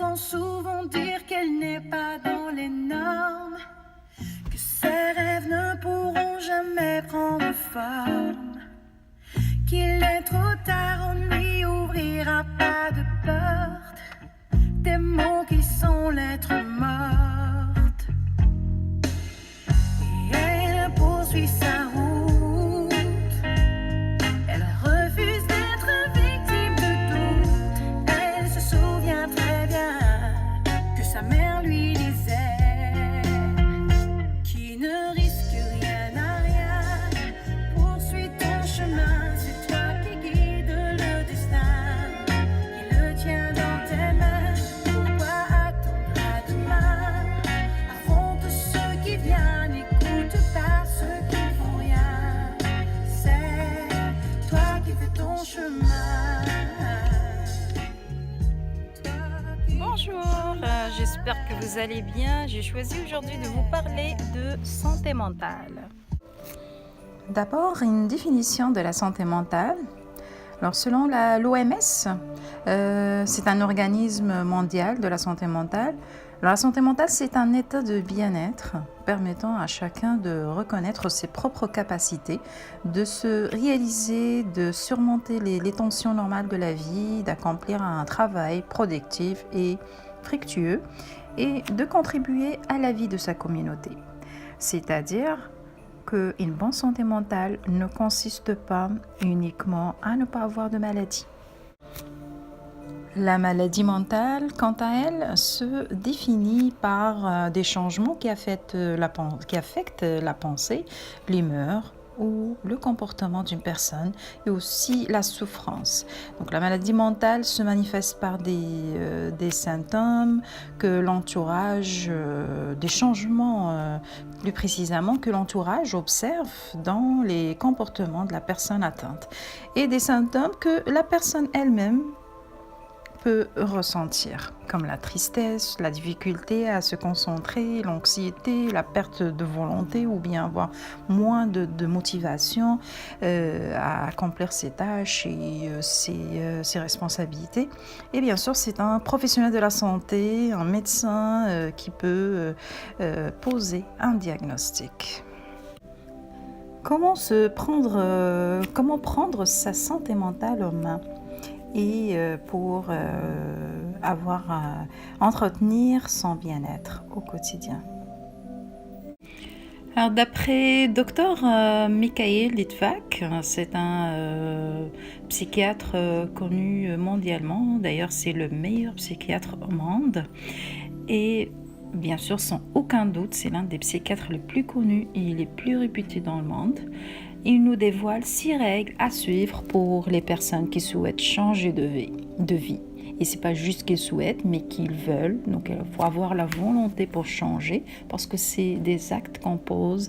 entend souvent dire qu'elle n'est pas dans les normes, que ses rêves ne pourront jamais prendre forme, qu'il est trop tard, on ne lui ouvrira pas de porte, des mots qui sont lettres mortes. Et elle poursuit sa route, elle refuse d'être victime de doute. Elle se souvient très bien que sa mère lui disait: qui ne risque rien à rien, poursuis ton chemin, c'est toi qui guides le destin, qui le tient dans tes mains. Pourquoi attendre à demain? Affronte ce qui vient, n'écoute pas ceux qui ne font rien. C'est toi qui fais ton chemin. Bonjour, j'espère que vous allez bien. J'ai choisi aujourd'hui de vous parler de santé mentale. D'abord, une définition de la santé mentale. Alors, selon l'OMS, c'est un organisme mondial de la santé mentale. Alors, la santé mentale, c'est un état de bien-être permettant à chacun de reconnaître ses propres capacités, de se réaliser, de surmonter les tensions normales de la vie, d'accomplir un travail productif et fructueux et de contribuer à la vie de sa communauté. C'est-à-dire qu'une bonne santé mentale ne consiste pas uniquement à ne pas avoir de maladie. La maladie mentale, quant à elle, se définit par des changements qui affectent la pensée, l'humeur ou le comportement d'une personne et aussi la souffrance. Donc la maladie mentale se manifeste par des symptômes que l'entourage, des changements plus précisément que l'entourage observe dans les comportements de la personne atteinte et des symptômes que la personne elle-même peut ressentir, comme la tristesse, la difficulté à se concentrer, l'anxiété, la perte de volonté ou bien avoir moins de motivation à accomplir ses tâches et ses responsabilités. Et bien sûr, c'est un professionnel de la santé, un médecin qui peut poser un diagnostic. Comment prendre sa santé mentale en main et pour entretenir son bien-être au quotidien. Alors, d'après Dr Mikhail Litvak, c'est un psychiatre connu mondialement, d'ailleurs c'est le meilleur psychiatre au monde et bien sûr sans aucun doute c'est l'un des psychiatres les plus connus et les plus réputés dans le monde. Il nous dévoile 6 règles à suivre pour les personnes qui souhaitent changer de vie. Et c'est pas juste qu'ils souhaitent, mais qu'ils veulent. Donc il faut avoir la volonté pour changer, parce que c'est des actes qu'on pose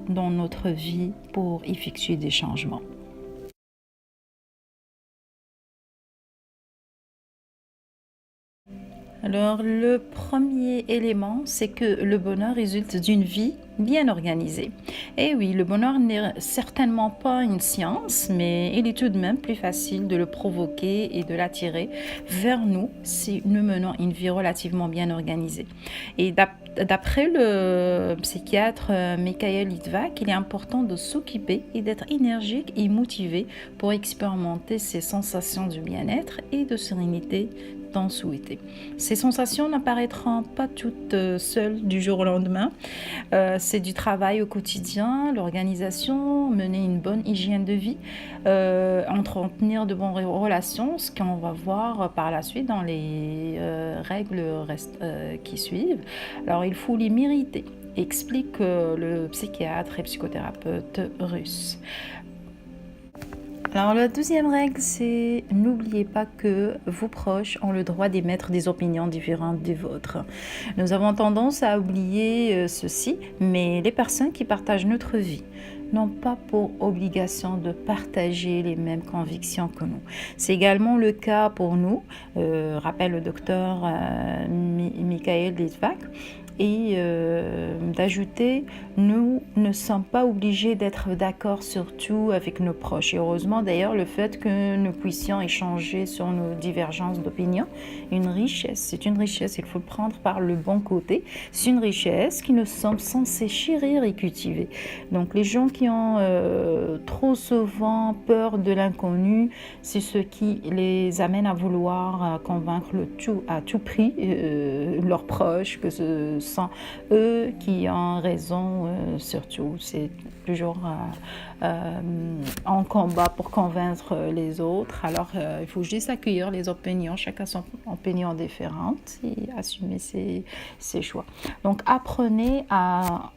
dans notre vie pour effectuer des changements. Alors, le premier élément, c'est que le bonheur résulte d'une vie bien organisée. Et oui, le bonheur n'est certainement pas une science, mais il est tout de même plus facile de le provoquer et de l'attirer vers nous si nous menons une vie relativement bien organisée. Et d'après le psychiatre Mikhail Litvak, il est important de s'occuper et d'être énergique et motivé pour expérimenter ces sensations de bien-être et de sérénité tant souhaitées. Ces sensations n'apparaîtront pas toutes seules du jour au lendemain. C'est du travail au quotidien, l'organisation, mener une bonne hygiène de vie, entretenir de bonnes relations, ce qu'on va voir par la suite dans les règles qui suivent. Alors, il faut les mériter, explique le psychiatre et psychothérapeute russe. Alors, la deuxième règle, c'est n'oubliez pas que vos proches ont le droit d'émettre des opinions différentes des vôtres. Nous avons tendance à oublier ceci, mais les personnes qui partagent notre vie n'ont pas pour obligation de partager les mêmes convictions que nous. C'est également le cas pour nous, rappelle le docteur Mikhail Litvak. et d'ajouter, nous ne sommes pas obligés d'être d'accord sur tout avec nos proches. Et heureusement d'ailleurs le fait que nous puissions échanger sur nos divergences d'opinion, une richesse, c'est une richesse, il faut le prendre par le bon côté, c'est une richesse que nous sommes censés chérir et cultiver. Donc les gens qui ont trop souvent peur de l'inconnu, c'est ce qui les amène à vouloir convaincre à tout prix leurs proches, que ce sont eux qui ont raison surtout. C'est toujours en combat pour convaincre les autres. Alors il faut juste accueillir les opinions, chacun son opinion différente et assumer ses choix. Donc apprenez à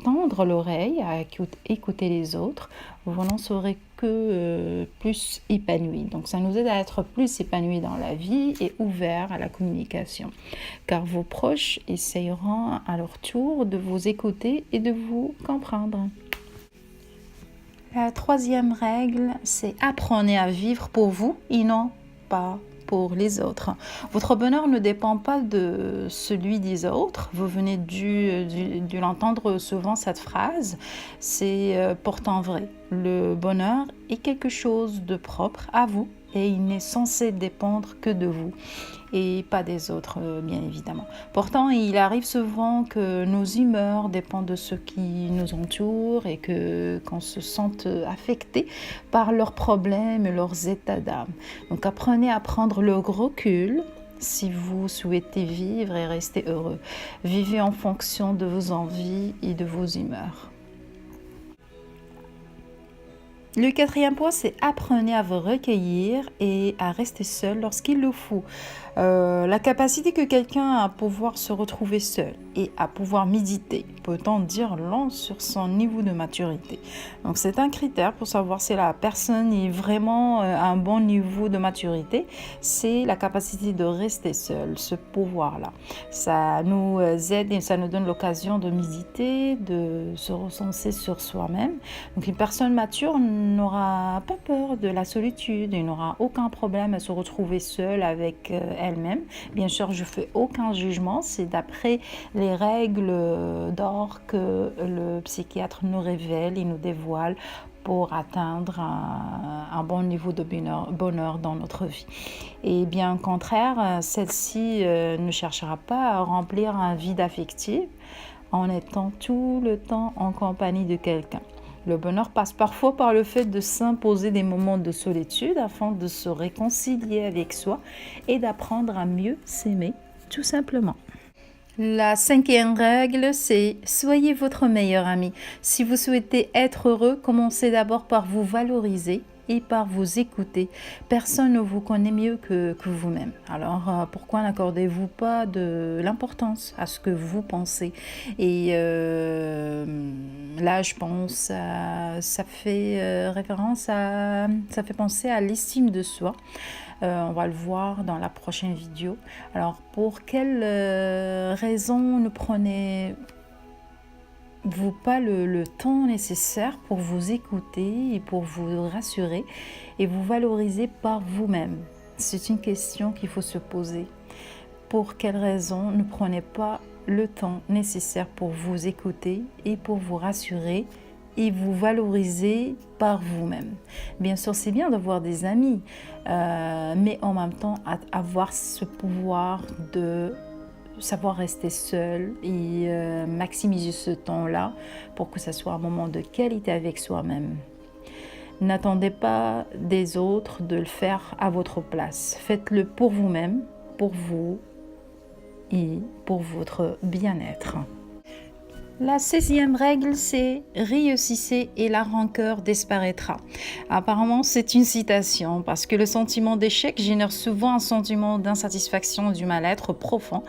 tendre l'oreille, à écouter les autres, vous n'en serez que plus épanoui. Donc ça nous aide à être plus épanouis dans la vie et ouverts à la communication. Car vos proches essayeront à leur tour de vous écouter et de vous comprendre. La troisième règle, c'est apprenez à vivre pour vous et non pas pour les autres. Votre bonheur ne dépend pas de celui des autres. Vous venez de l'entendre souvent cette phrase. C'est pourtant vrai. Le bonheur est quelque chose de propre à vous et il n'est censé dépendre que de vous et pas des autres, bien évidemment. Pourtant, il arrive souvent que nos humeurs dépendent de ceux qui nous entourent et qu'on se sente affecté par leurs problèmes et leurs états d'âme. Donc apprenez à prendre le recul si vous souhaitez vivre et rester heureux. Vivez en fonction de vos envies et de vos humeurs. Le quatrième point, c'est apprenez à vous recueillir et à rester seul lorsqu'il le faut. La capacité que quelqu'un a à pouvoir se retrouver seul et à pouvoir méditer peut en dire long sur son niveau de maturité. Donc c'est un critère pour savoir si la personne est vraiment à un bon niveau de maturité, c'est la capacité de rester seul, ce pouvoir-là. Ça nous aide et ça nous donne l'occasion de méditer, de se recenser sur soi-même. Donc une personne mature n'aura pas peur de la solitude, il n'aura aucun problème à se retrouver seule avec elle-même. Bien sûr, je ne fais aucun jugement, c'est d'après les règles d'or que le psychiatre nous révèle et nous dévoile pour atteindre un bon niveau de bonheur dans notre vie. Et bien au contraire, celle-ci ne cherchera pas à remplir un vide affectif en étant tout le temps en compagnie de quelqu'un. Le bonheur passe parfois par le fait de s'imposer des moments de solitude afin de se réconcilier avec soi et d'apprendre à mieux s'aimer, tout simplement. La cinquième règle, c'est soyez votre meilleur ami. Si vous souhaitez être heureux, commencez d'abord par vous valoriser et par vous écouter. Personne ne vous connaît mieux que vous-même. Alors, pourquoi n'accordez-vous pas de l'importance à ce que vous pensez? Et là, je pense, ça fait ça fait penser à l'estime de soi. On va le voir dans la prochaine vidéo. Alors, pour quelles raisons ne prenez-vous pas le temps nécessaire pour vous écouter et pour vous rassurer et vous valoriser par vous-même? C'est une question qu'il faut se poser. Pour quelles raisons ne prenez pas le temps nécessaire pour vous écouter et pour vous rassurer et vous valoriser par vous-même? Bien sûr, c'est bien d'avoir des amis, mais en même temps, avoir ce pouvoir de savoir rester seul et maximiser ce temps-là pour que ça soit un moment de qualité avec soi-même. N'attendez pas des autres de le faire à votre place. Faites-le pour vous-même, pour vous et pour votre bien-être. La 16e règle, c'est « Réussissez et la rancœur disparaîtra ». Apparemment, c'est une citation parce que le sentiment d'échec génère souvent un sentiment d'insatisfaction, du mal-être profond.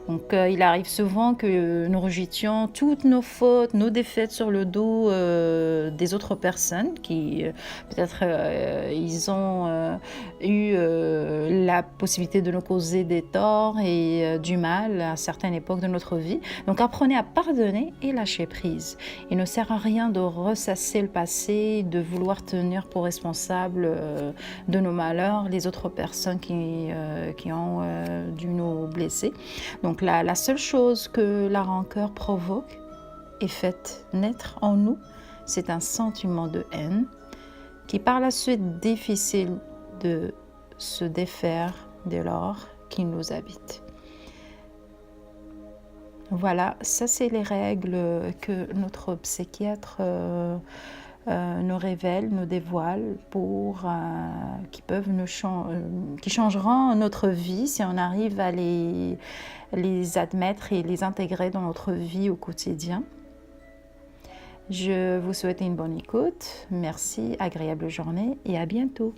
Donc, il arrive souvent que nous rejetions toutes nos fautes, nos défaites sur le dos des autres personnes qui, peut-être, ils ont eu la possibilité de nous causer des torts et du mal à certaines époques de notre vie. Donc, apprenez à pardonner et lâcher prise. Il ne sert à rien de ressasser le passé, de vouloir tenir pour responsable de nos malheurs les autres personnes qui ont dû nous blesser. Donc la seule chose que la rancœur provoque et fait naître en nous, c'est un sentiment de haine qui par la suite difficile de se défaire dès lors qu'il nous habite. Voilà, ça c'est les règles que notre psychiatre nous révèle, nous dévoile qui changeront notre vie si on arrive à les admettre et les intégrer dans notre vie au quotidien. Je vous souhaite une bonne écoute. Merci, agréable journée et à bientôt.